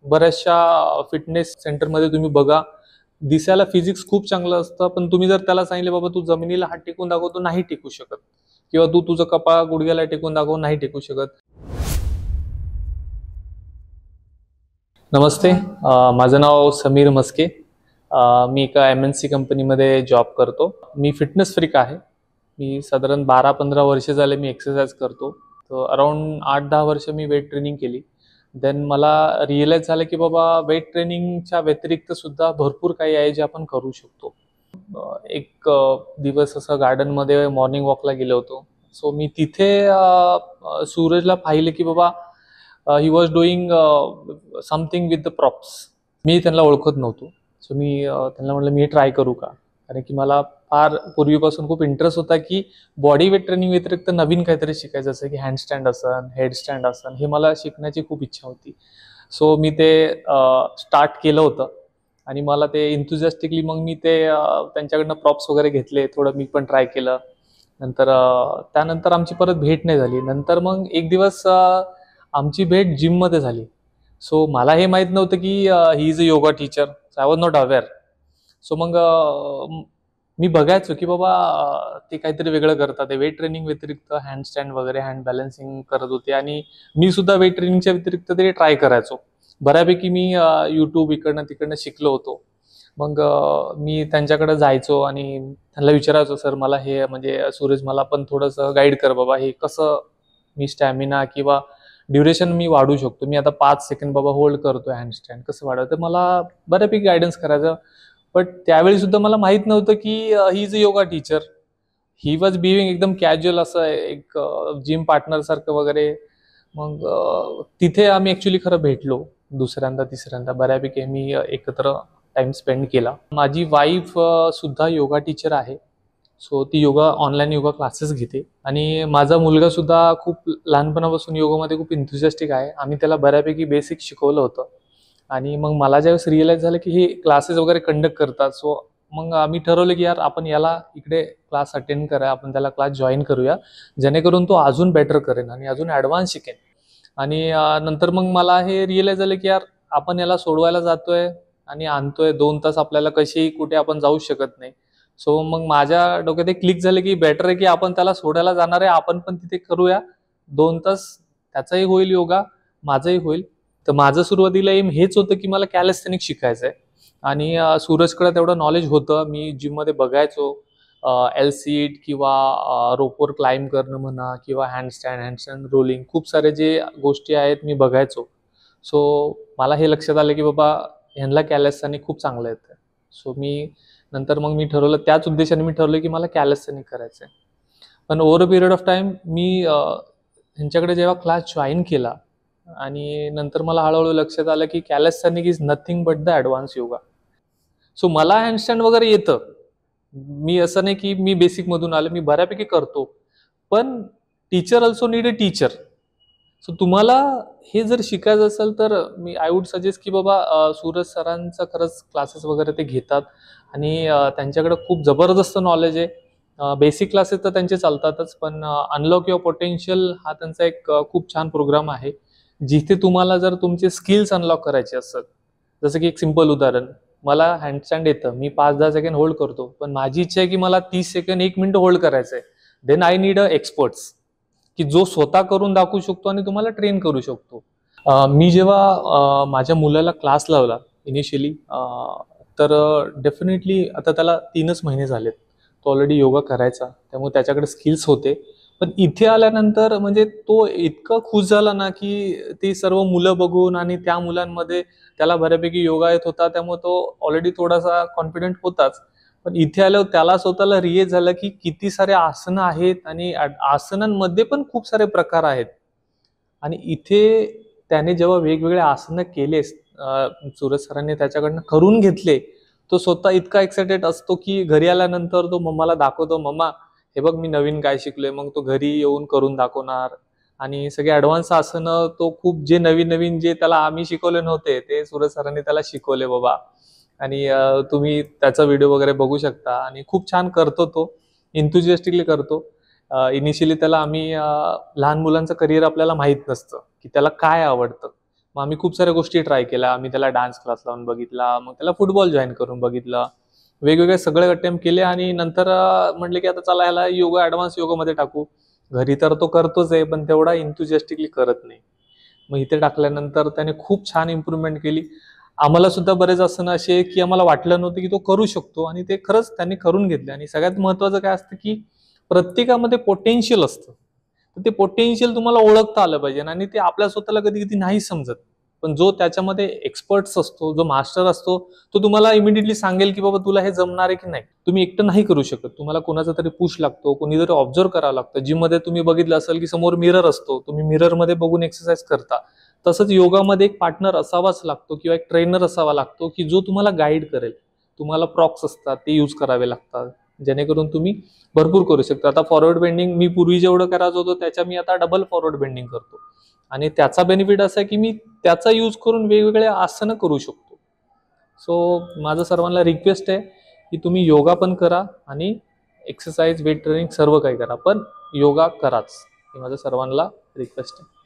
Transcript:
बऱ्याचशा फिटनेस सेंटरमध्ये तुम्ही बघा, दिसायला फिजिक्स खूप चांगलं असतं, पण तुम्ही जर त्याला सांगितले बाबा तू जमिनीला हात टेकून दाखव, तो नाही टेकू शकत. किंवा तू तुझं कपाळ गुडघ्याला टेकून दाखव, नाही टेकू शकत. नमस्ते. माझं नाव समीर मस्के. मी एका MNC कंपनीमध्ये जॉब करतो. मी फिटनेस फ्रीक आहे. मी साधारण 12-15 वर्ष झाले मी एक्सरसाइज करतो. तर अराउंड 8-10 वर्ष मी वेट ट्रेनिंग केली. देन मला रिअलाइज झालं की बाबा वेट ट्रेनिंगच्या व्यतिरिक्त सुद्धा भरपूर काही आहे जे आपण करू शकतो. एक दिवस असं गार्डनमध्ये मॉर्निंग वॉकला गेलो होतो. सो मी तिथे सूरजला पाहिलं की बाबा he was doing something with the props. मी त्यांना ओळखत नव्हतो. सो मी त्यांना म्हटलं मी ट्राय करू का, कारण की मला फार पूर्वीपासून खूप इंटरेस्ट होता की बॉडी वेट ट्रेनिंग व्यतिरिक्त नवीन काहीतरी शिकायचं, जसं की हँडस्टँड असन, हेडस्टँड असन, हे मला शिकण्याची खूप इच्छा होती. सो मी ते स्टार्ट केलं होतं आणि मला ते इन्थुझियास्टिकली मग मी ते त्यांच्याकडनं प्रॉप्स वगैरे घेतले, थोडं मी पण ट्राय केलं. नंतर त्यानंतर आमची परत भेट नाही झाली. नंतर मग एक दिवस आमची भेट जिममध्ये झाली. सो मला हे माहीत नव्हतं की he is a yoga teacher. I was not aware. So मग मी बघायचो की बाबा ते काहीतरी वेगळं करतात. ते वेट ट्रेनिंग व्यतिरिक्त हँडस्टँड वगैरे हँड बॅलन्सिंग करत होते आणि मी सुद्धा वेट ट्रेनिंगच्या व्यतिरिक्त ते ट्राय करायचो. बऱ्यापैकी मी यूट्यूब इकडनं तिकडनं शिकलो होतो. मग मी त्यांच्याकडे जायचो आणि त्यांना विचारायचो, सर मला हे म्हणजे सूरज मला पण थोडंसं गाईड कर बाबा, हे कसं मी स्टॅमिना किंवा ड्युरेशन मी वाढवू शकतो. मी आता 5 सेकंड बाबा होल्ड करतोय हँडस्टँड, कसं वाढवतं? तर मला बऱ्यापैकी गायडन्स करायचं. बट त्यावेळी सुद्धा मला माहित नव्हतं की he is a yoga teacher. He was behaving एकदम कॅज्युअल, असं एक जिम पार्टनर सारखं वगैरे. मग तिथे आम्ही ऍक्च्युली खरं भेटलो दुसऱ्यांदा तिसऱ्यांदा. बऱ्यापैकी मी एकत्र टाइम स्पेंड केला. माझी वाईफ सुद्धा योगा टीचर आहे. सो ती ऑनलाईन योगा क्लासेस घेते आणि माझा मुलगा सुद्धा खूप लहानपणापासून योगामध्ये खूप इंथुसियास्टिक आहे. आम्ही त्याला बऱ्यापैकी बेसिक शिकवलं होतं आणि मग मला ज्यावेळेस रिअलाइज झालं की हे क्लासेस वगैरे कंडक्ट करतात. सो मग आम्ही ठरवलं की यार आपण याला इकडे क्लास अटेंड करा, आपण त्याला क्लास जॉईन करूया, जेणेकरून तो अजून बेटर करेन आणि अजून ॲडव्हान्स शिकेन. आणि नंतर मग मला हे रिअलाइज झालं की यार आपण याला सोडवायला जातोय आणि आणतोय, 2 तास आपल्याला कशीही कुठे आपण जाऊ शकत नाही. सो मग माझ्या डोक्यात एक क्लिक झालं की बेटर आहे की आपण त्याला सोडायला जाणार आहे, आपण पण तिथे करूया 2 तास. त्याचाही होईल योगा, माझंही होईल. तर माझं सुरुवातीला एम हेच होतं की मला कॅलिस्थेनिक्स शिकायचं आहे आणि सूरजकडे तेवढं नॉलेज होतं. मी जिममध्ये बघायचो एल सीट किंवा रोपवर क्लाइंब करणं म्हणा किंवा हँडस्टँड रोलिंग, खूप सारे जे गोष्टी आहेत मी बघायचो. सो मला हे लक्षात आलं की बाबा ह्यांना कॅलिस्थेनिक्स खूप चांगलं येतं. सो नंतर मग मी ठरवलं, त्याच उद्देशाने मी ठरवलं की मला कॅलिस्थेनिक्स करायचं आहे. पण over a period of time मी ह्यांच्याकडे जेव्हा क्लास जॉईन केला आणि नंतर मला हळूहळू लक्षात आलं की calisthenics is nothing but the advance yoga. So मला हँडस्टँड वगैरे येतं. मी असं नाही की मी बेसिकमधून आलो, मी बऱ्यापैकी करतो. पण teacher also need a teacher. So तुम्हाला हे जर शिकायचं असेल तर मी आय वुड सजेस्ट की बाबा सूरज सरांचं खरंच क्लासेस वगैरे ते घेतात आणि त्यांच्याकडे खूप जबरदस्त नॉलेज आहे. बेसिक क्लासेस तर त्यांचे चालतातच, पण अनलॉक युअर पोटेन्शियल हा त्यांचा एक खूप छान प्रोग्राम आहे. जिथे तुम्हाला जर तुमचे स्किल्स अनलॉक करायचे असतात, जसं की एक सिंपल उदाहरण, मला हँडस्टँड येतं, मी 5-10 सेकंड होल्ड करतो, पण माझी इच्छा आहे की मला 30 सेकंड 1 मिनिट होल्ड करायचं आहे. Then I need a experts की जो स्वतः करून दाखवू शकतो आणि तुम्हाला ट्रेन करू शकतो. मी जेव्हा माझ्या मुलाला क्लास लावला इनिशियली, तर डेफिनेटली आता त्याला 3च महिने झालेत. तो ऑलरेडी योगा करायचा, त्यामुळे त्याच्याकडे स्किल्स होते. पण इथे आल्यानंतर म्हणजे तो इतका खुश झाला ना की ती सर्व मुलं बघून आणि त्या मुलांमध्ये त्याला बऱ्यापैकी योगा येत होता, त्यामुळे तो ऑलरेडी थोडासा कॉन्फिडंट होताच. पण इथे आल्यावर त्याला स्वतःला रिअलाइज झालं की किती सारे आसनं आहेत आणि आसनांमध्ये पण खूप सारे प्रकार आहेत. आणि इथे त्याने जेव्हा वेगवेगळे आसनं केले, सूरज सरांनी त्याच्याकडनं करून घेतले, तो स्वतः इतका एक्सायटेड असतो की घरी आल्यानंतर तो मम्माला दाखवतो, मम्मा हे बघ मी नवीन काय शिकलोय. मग तो घरी येऊन करून दाखवणार आणि सगळे ॲडव्हान्स आसनं तो खूप जे नवीन नवीन जे त्याला आम्ही शिकवले नव्हते ते सूरज सरांनी त्याला शिकवले बाबा. आणि तुम्ही त्याचा व्हिडिओ वगैरे बघू शकता आणि खूप छान करतो तो, एन्थुसियास्टिकली करतो. इनिशियली त्याला आम्ही लहान मुलांचं करिअर आपल्याला माहीत नसतं की त्याला काय आवडतं. मग आम्ही खूप साऱ्या गोष्टी ट्राय केल्या. आम्ही त्याला डान्स क्लास लावून बघितला, मग त्याला फुटबॉल जॉईन करून बघितलं, वेगवेगळे सगळे अटेम्प्ट केले आणि नंतर म्हटले की आता चला ह्याला योगा, ॲडव्हान्स योगामध्ये टाकू. घरी तर तो करतोच आहे, पण तेवढा इन्थुजियास्टिकली करत नाही. मग इथे टाकल्यानंतर त्याने खूप छान इम्प्रूव्हमेंट केली. आम्हाला सुद्धा बरेच आसनं असे आहे की आम्हाला वाटलं नव्हतं की तो करू शकतो आणि ते खरंच त्यांनी करून घेतले. आणि सगळ्यात महत्त्वाचं काय असतं की प्रत्येकामध्ये पोटेन्शियल असतं. तर ते पोटेन्शियल तुम्हाला ओळखता आलं पाहिजे आणि ते आपल्या स्वतःला कधी-कधी नाही समजत. पण जो त्याच्यामध्ये एक्सपर्ट्स असतो, जो मास्टर असतो, तो तुम्हाला इमिडिएटली सांगेल की बाबा तुला हे जमणार आहे की नाही. तुम्ही एकटं नाही करू शकत. तुम्हाला कोणाचा तरी पुश लागतो, कोणीतरी ऑब्झर्व्ह करावं लागतं. जिममध्ये तुम्ही बघितलं असेल की समोर मिरर असतो. तुम्ही मिररमध्ये बघून एक्सरसाइज करता. तसंच योगामध्ये एक पार्टनर असावाच लागतो किंवा एक ट्रेनर असावा लागतो की जो तुम्हाला गाईड करेल. तुम्हाला प्रॉक्स असतात ते यूज करावे लागतात, जेणेकरून तुम्ही भरपूर करू शकता. आता फॉरवर्ड बेंडिंग मी पूर्वी जेवढं करायचो होतो त्याच्या मी आता डबल फॉरवर्ड बेंडिंग करतो आणि त्याचा बेनिफिट असा आहे की मी त्याचा यूज करून वेगवेगळे आसनं करू शकतो. सो माझं सर्वांना रिक्वेस्ट आहे की तुम्ही योगा पण करा आणि एक्सरसाइज, वेट ट्रेनिंग सर्व काही करा, पण योगा कराच. ही माझं सर्वांना रिक्वेस्ट आहे.